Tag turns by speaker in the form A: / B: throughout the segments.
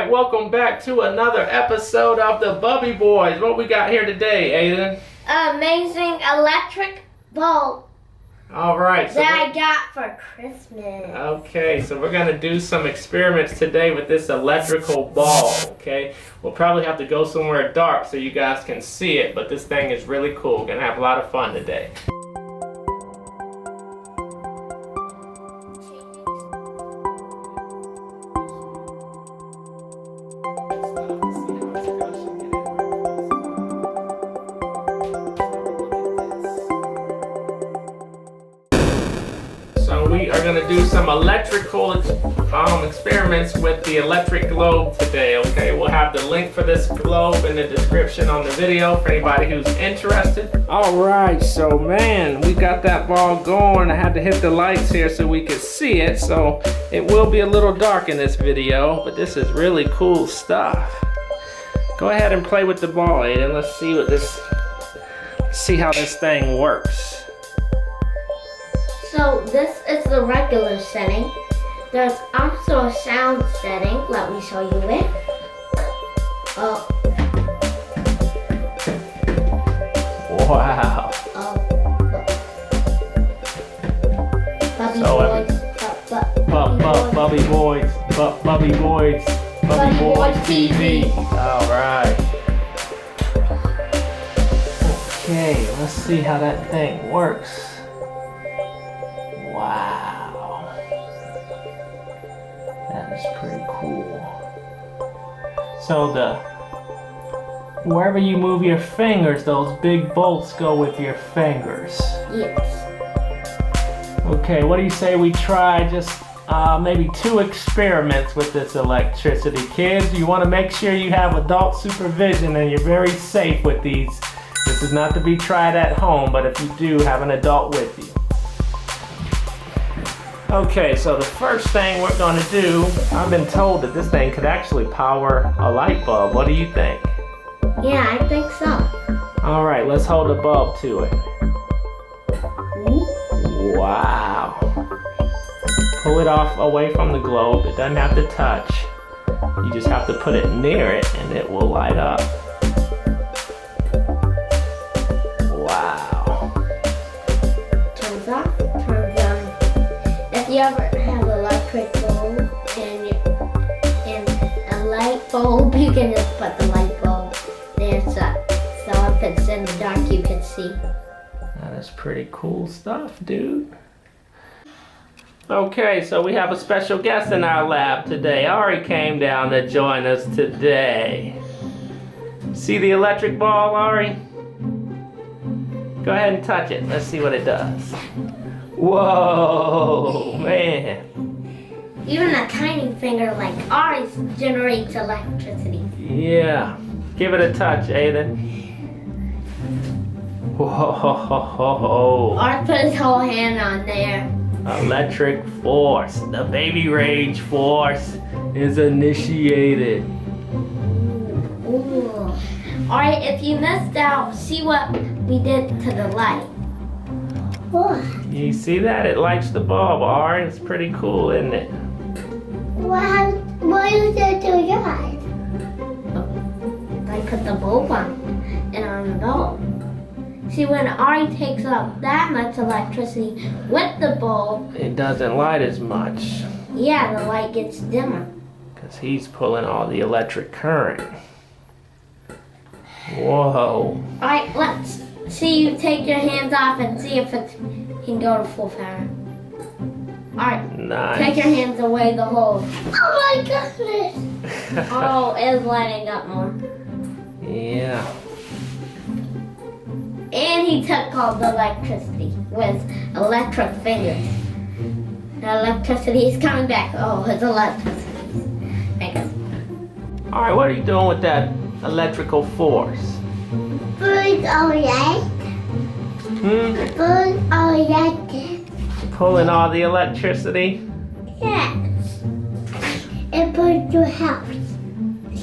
A: Alright, welcome back to another episode of the Bubby Boys. What we got here today, Aiden?
B: Amazing electric bulb
A: Alright, so
B: that I got for Christmas.
A: Okay, so we're going to do some experiments today with this electrical ball, okay? We'll probably have to go somewhere dark so you guys can see it, but this thing is really cool. We're going to have a lot of fun today. So we are going to do some electrical experiments with the electric globe today, okay? We'll have the link for this globe in the description on the video for anybody who's interested. Alright, so man, we got that ball going. I had to hit the lights here so we could see it, so it will be a little dark in this video, but this is really cool stuff. Go ahead and play with the ball, Aiden. Let's see how this thing works.
B: So this is the regular setting. There's also a sound setting. Let me show you it.
A: Wow.
B: Bubby Boys.
A: Bubby Boys TV. All right. Okay, let's see how that thing works. Wow. That is pretty cool. So wherever you move your fingers, those big bolts go with your fingers.
B: Yes.
A: Okay, what do you say we try just maybe 2 experiments with this electricity? Kids, you want to make sure you have adult supervision and you're very safe with these. This is not to be tried at home, but if you do, have an adult with you. Okay, so the first thing we're going to do, I've been told that this thing could actually power a light bulb. What do you think?
B: Yeah, I think so.
A: All right, let's hold the bulb to it. Wow. Pull it off away from the globe. It doesn't have to touch. You just have to put it near it and it will light up. Wow.
B: Turns off, turns on. If you ever have an electric bulb and a light bulb, you can just put the light bulb there so if it's in the dark you can see.
A: That is pretty cool stuff, dude. Okay, so we have a special guest in our lab today. Ari came down to join us today. See the electric ball, Ari? Go ahead and touch it. Let's see what it does. Whoa, man.
B: Even a tiny finger like ours generates electricity.
A: Yeah. Give it a touch, Aiden. Whoa.
B: Art put his whole hand on there.
A: Electric force. The baby rage force is initiated.
B: Ooh. Alright, if you missed out, see what we did to the light. What?
A: You see that? It lights the bulb, Ari. It's pretty cool, isn't it?
B: What is it to yours? I put the bulb on and on the bulb. See, when Ari takes up that much electricity with the bulb,
A: it doesn't light as much.
B: Yeah, the light gets dimmer.
A: Because he's pulling all the electric current. Whoa.
B: Alright, let's see you take your hands off and see if it can go to full power. Alright,
A: nice.
B: Take your hands away the hole. Oh my goodness! Oh, it's lighting up more.
A: Yeah.
B: And he took all the electricity with electric fingers. The electricity is coming back. Oh, his electricity.
A: Alright, what are you doing with that electrical force?
B: Pulling all light. Pulling all light.
A: Pulling all the electricity?
B: Yes. And put your house.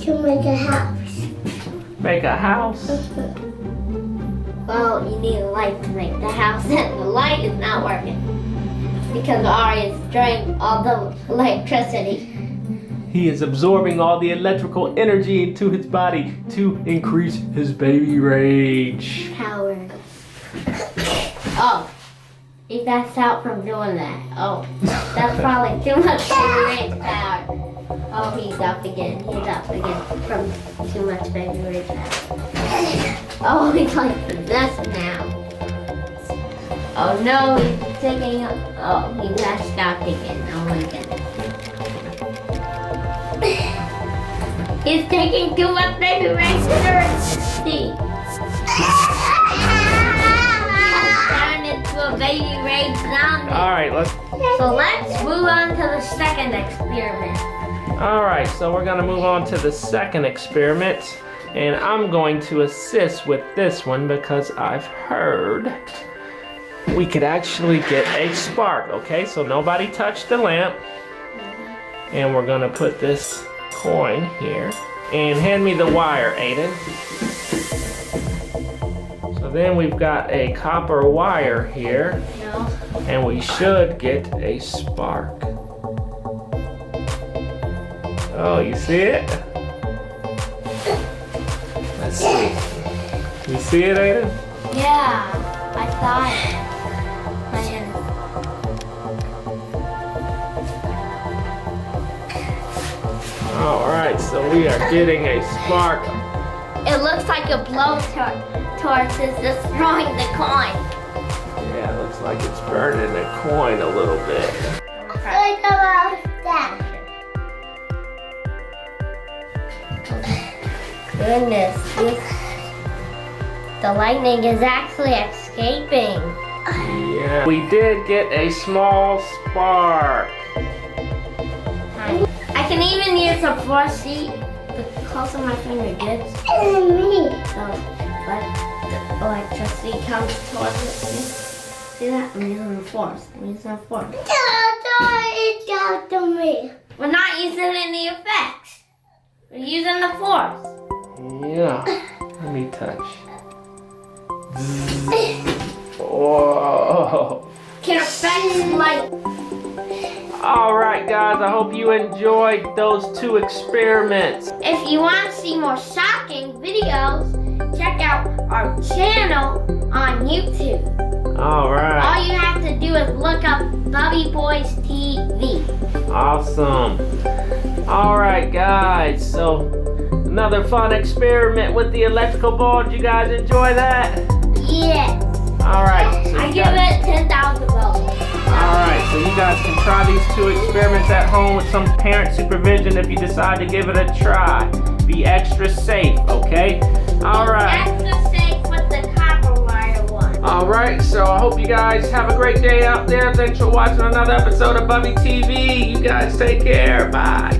B: To make a house.
A: Make a house?
B: Well, you need a light to make the house, and the light is not working because Ari is draining all the electricity.
A: he is absorbing all the electrical energy into his body to increase his baby rage.
B: Power. Oh, he passed out from doing that. Oh, that's probably too much baby rage power. Oh, he's up again. He's up again from too much baby rage power. Oh, he's like possessed now. Oh no, he's taking. Oh, he passed out again. Oh my goodness. He's taking too much baby rage see. Turned into a baby rage zombie.
A: Alright,
B: So let's move on to the second experiment.
A: Alright, so we're gonna move on to the second experiment. And I'm going to assist with this one because I've heard we could actually get a spark. Okay, so nobody touch the lamp. And we're gonna put this coin here. And hand me the wire, Aiden. So then we've got a copper wire here.
B: No.
A: And we should get a spark. Oh, you see it? Let's see. You see it, Aiden?
B: Yeah, I thought.
A: Alright, so we are getting a spark.
B: It looks like a blowtorch is destroying the coin.
A: Yeah, it looks like it's burning the coin a little bit.
B: Think about that. Goodness, the lightning is actually escaping.
A: Yeah, we did get a small spark.
B: I can even use a force seat. The closer my finger gets, so but the electricity comes towards it. See that? I'm using the force. It's got to me. We're not using any effects. We're using the force.
A: Yeah, let me touch. Whoa.
B: Can affect light.
A: Alright guys, I hope you enjoyed those two experiments.
B: If you want to see more shocking videos, check out our channel on YouTube.
A: Alright.
B: All you have to do is look up Bubby Boys TV.
A: Awesome. Alright guys, so another fun experiment with the electrical ball. Did you guys enjoy that?
B: Yes.
A: Alright. So
B: I give it 10,000 votes.
A: Alright, so you guys can try these two experiments at home with some parent supervision if you decide to give it a try. Be extra safe, okay? Alright.
B: Extra safe with the copper wire one.
A: Alright, so I hope you guys have a great day out there. Thanks for watching another episode of Bubby TV. You guys take care. Bye.